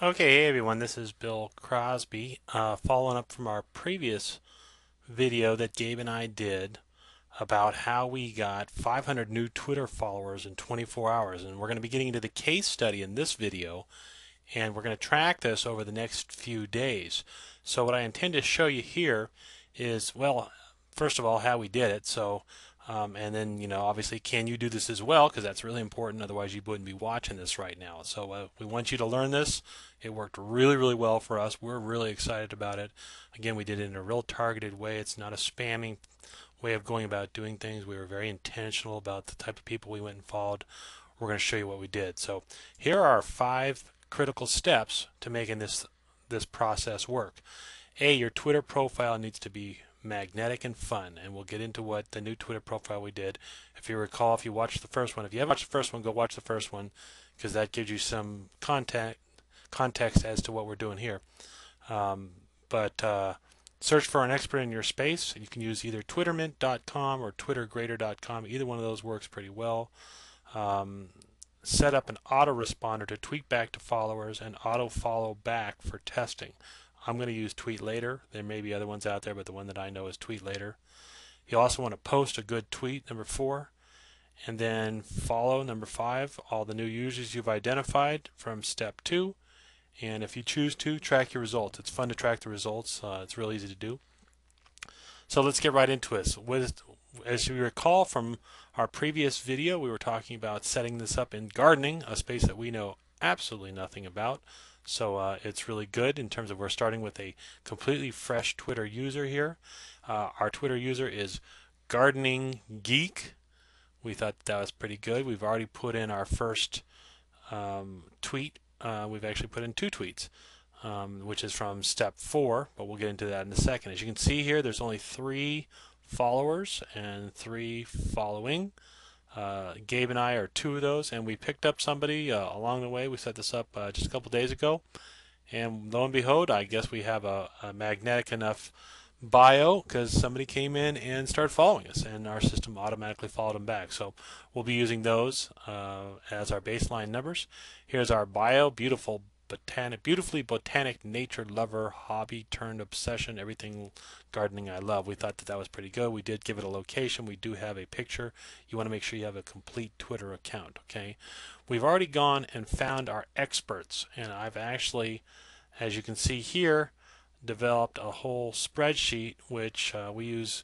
Okay, hey everyone, this is Bill Crosby. Following up from our previous video that Gabe and I did about how we got 500 new Twitter followers in 24 hours. And we're going to be getting into the case study in this video, and we're going to track this over the next few days. So, what I intend to show you here is, well, first of all, how we did it. And then, obviously, can you do this as well? Because that's really important. Otherwise, you wouldn't be watching this right now. So, we want you to learn this. It worked really, really well for us. We're really excited about it. Again, we did it in a real targeted way. It's not a spamming way of going about doing things. We were very intentional about the type of people we went and followed. We're going to show you what we did. So, here are our 5 critical steps to making this process work. A, your Twitter profile needs to be magnetic and fun, and we'll get into what the new Twitter profile we did. If you recall, if you watched the first one, if you haven't watched the first one, go watch the first one because that gives you some context as to what we're doing here. But search for an expert in your space. You can use either twittermint.com or twittergrader.com. Either one of those works pretty well. Um, Set up an autoresponder to tweet back to followers and auto follow back for testing. I'm going to use Tweet Later. There may be other ones out there, but the one that I know is Tweet Later. You also want to post a good tweet, number 4, and then follow, number 5, all the new users you've identified from step 2. And if you choose to, track your results. It's fun to track the results. It's real easy to do. So let's get right into it. As you recall from our previous video, we were talking about setting this up in gardening, a space that we know absolutely nothing about. So it's really good in terms of we're starting with a completely fresh Twitter user here. Our Twitter user is Gardening Geek. We thought that was pretty good. We've already put in our first tweet. We've actually put in 2 tweets. Which is from step 4, but we'll get into that in a second. As you can see here, there's only 3 followers and 3 following. Gabe and I are 2 of those, and we picked up somebody along the way. We set this up just a couple days ago, and lo and behold, I guess we have a magnetic enough bio because somebody came in and started following us, and our system automatically followed them back. So we'll be using those as our baseline numbers. Here's our bio, beautifully botanic nature lover, hobby turned obsession, everything gardening I love. We thought that was pretty good. We did give it a location. We do have a picture. You want to make sure you have a complete Twitter account, okay? We've already gone and found our experts, and I've actually, as you can see here, developed a whole spreadsheet which we use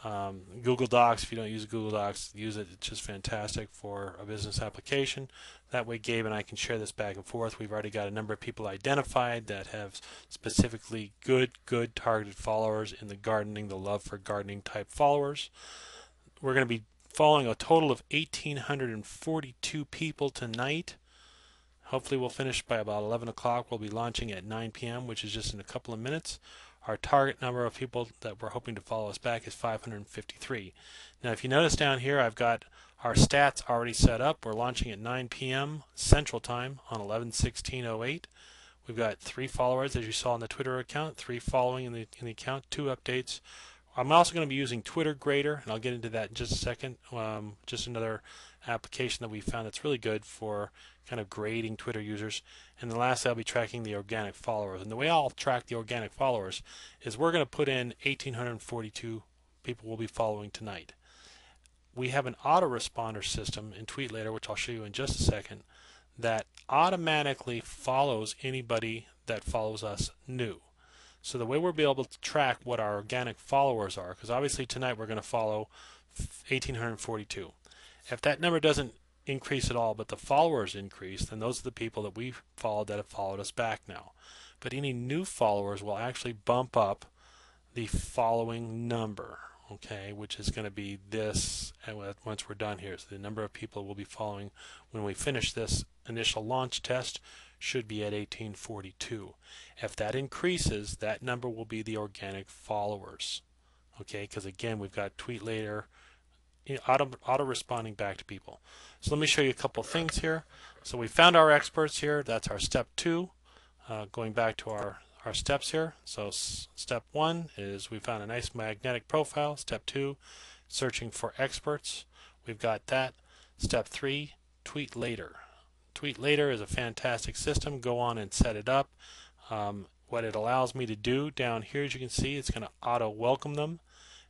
Google Docs. If you don't use Google Docs, use it. It's just fantastic for a business application. That way Gabe and I can share this back and forth. We've already got a number of people identified that have specifically good targeted followers in the gardening, the love for gardening type followers. We're going to be following a total of 1,842 people tonight. Hopefully we'll finish by about 11 o'clock. We'll be launching at 9 p.m., which is just in a couple of minutes. Our target number of people that we're hoping to follow us back is 553. Now, if you notice down here, I've got our stats already set up. We're launching at 9 p.m. Central Time on 11/16/08. We've got 3 followers, as you saw in the Twitter account, 3 following in the account, 2 updates. I'm also going to be using Twitter Grader, and I'll get into that in just a second. Just another application that we found that's really good for kind of grading Twitter users. And then lastly, I'll be tracking the organic followers. And the way I'll track the organic followers is we're going to put in 1,842 people we'll be following tonight. We have an autoresponder system in TweetLater, which I'll show you in just a second, that automatically follows anybody that follows us new. So the way we'll be able to track what our organic followers are, because obviously tonight we're going to follow 1,842. If that number doesn't increase at all, but the followers increase, then those are the people that we've followed that have followed us back now. But any new followers will actually bump up the following number, okay, which is going to be this once we're done here. So the number of people we'll be following when we finish this initial launch test should be at 1,842. If that increases, that number will be the organic followers, okay, because again, we've got Tweet Later auto responding back to people. So let me show you a couple of things here. So we found our experts here. That's our step 2. Going back to our steps here. So step 1 is we found a nice magnetic profile. Step 2, searching for experts. We've got that. Step 3, tweet later. Tweet Later is a fantastic system. Go on and set it up. What it allows me to do down here, as you can see, it's going to auto welcome them.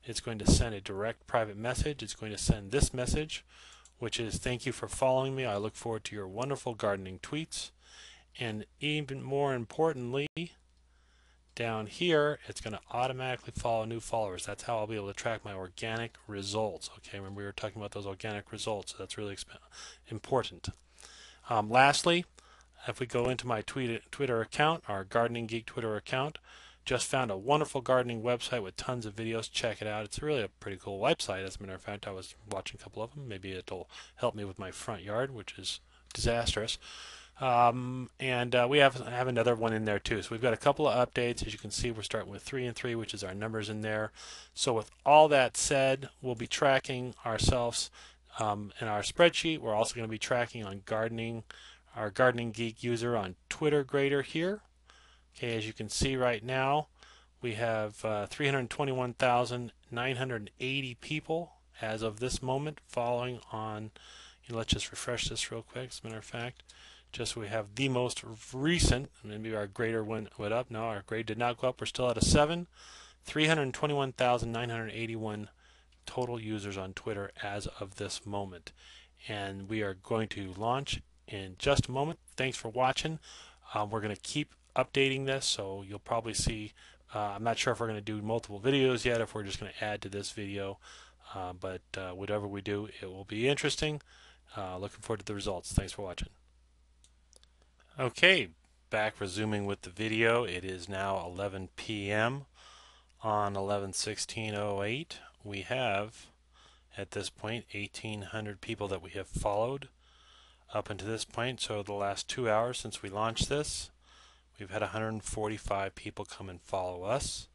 It's going to send a direct private message. It's going to send this message, which is, thank you for following me. I look forward to your wonderful gardening tweets. And even more importantly, down here, it's going to automatically follow new followers. That's how I'll be able to track my organic results. Okay, remember we were talking about those organic results, so that's really important. Lastly, if we go into my Twitter account, our Gardening Geek Twitter account, just found a wonderful gardening website with tons of videos. Check it out. It's really a pretty cool website. As a matter of fact, I was watching a couple of them. Maybe it'll help me with my front yard, which is disastrous. We have another one in there too. So we've got a couple of updates. As you can see, we're starting with 3 and 3, which is our numbers in there. So with all that said, we'll be tracking ourselves in our spreadsheet. We're also going to be tracking on gardening, our Gardening Geek user on Twitter Grader here. Okay, as you can see right now, we have 321,980 people as of this moment following on. Let's just refresh this real quick. As a matter of fact, just so we have the most recent. Maybe our grader went up. No, our grade did not go up. We're still at a 7. 321,981 total users on Twitter as of this moment. And we are going to launch in just a moment. Thanks for watching. We're going to keep updating this, so you'll probably see, I'm not sure if we're going to do multiple videos yet, if we're just going to add to this video, but whatever we do, it will be interesting. Looking forward to the results. Thanks for watching. Okay, back resuming with the video. It is now 11 p.m. on 11/16/08. We have, at this point, 1,800 people that we have followed up until this point. So the last 2 hours since we launched this, we've had 145 people come and follow us.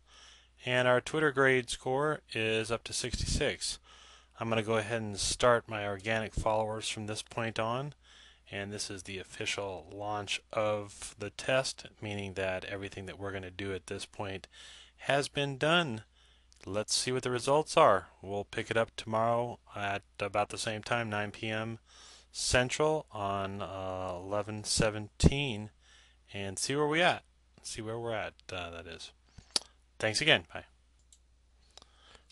And our Twitter grade score is up to 66. I'm going to go ahead and start my organic followers from this point on. And this is the official launch of the test, meaning that everything that we're going to do at this point has been done. Let's see what the results are. We'll pick it up tomorrow at about the same time, 9 p.m. Central on 11/17, and see where we're at. That is. Thanks again. Bye.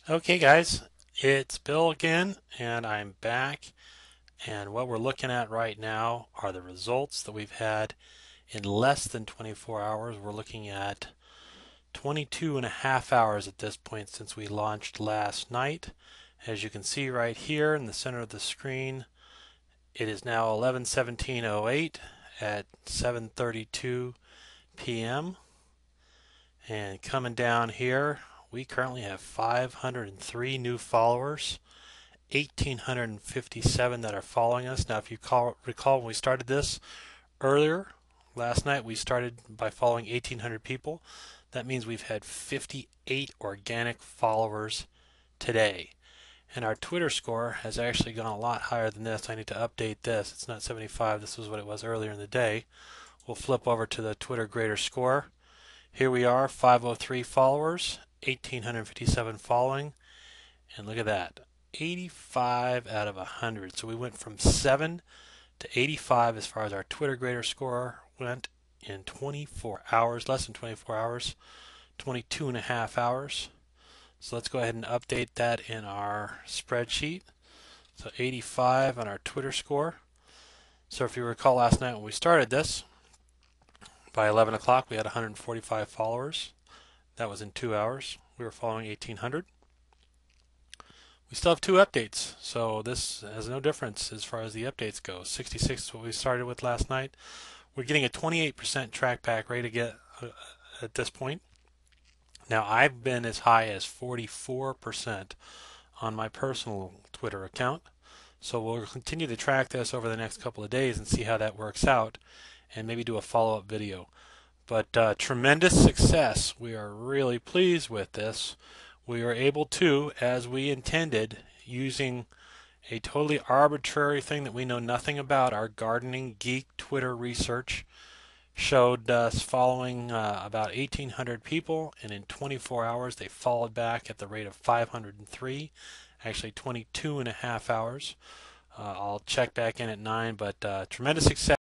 Okay, guys, it's Bill again, and I'm back. And what we're looking at right now are the results that we've had in less than 24 hours. We're looking at 22 and a half hours at this point since we launched last night. As you can see right here in the center of the screen, it is now 11/17/08 at 7:32 p.m. And coming down here, we currently have 503 new followers. 1,857 that are following us. Now, if you recall when we started this earlier last night, we started by following 1,800 people. That means we've had 58 organic followers today. And our Twitter score has actually gone a lot higher than this. I need to update this. It's not 75. This was what it was earlier in the day. We'll flip over to the Twitter Grader score. Here we are, 503 followers, 1,857 following. And look at that. 85 out of 100. So we went from 7 to 85 as far as our Twitter Grader score went in 24 hours, less than 24 hours, 22 and a half hours. So let's go ahead and update that in our spreadsheet. So 85 on our Twitter score. So if you recall last night when we started this, by 11 o'clock we had 145 followers. That was in 2 hours. We were following 1,800. We still have 2 updates, so this has no difference as far as the updates go. 66 is what we started with last night. We're getting a 28% trackback rate again at this point. Now, I've been as high as 44% on my personal Twitter account, so we'll continue to track this over the next couple of days and see how that works out, and maybe do a follow-up video. But tremendous success. We are really pleased with this. We were able to, as we intended, using a totally arbitrary thing that we know nothing about, our Gardening Geek Twitter research showed us following about 1,800 people, and in 24 hours they followed back at the rate of 503, actually 22 and a half hours. I'll check back in at 9, but tremendous success.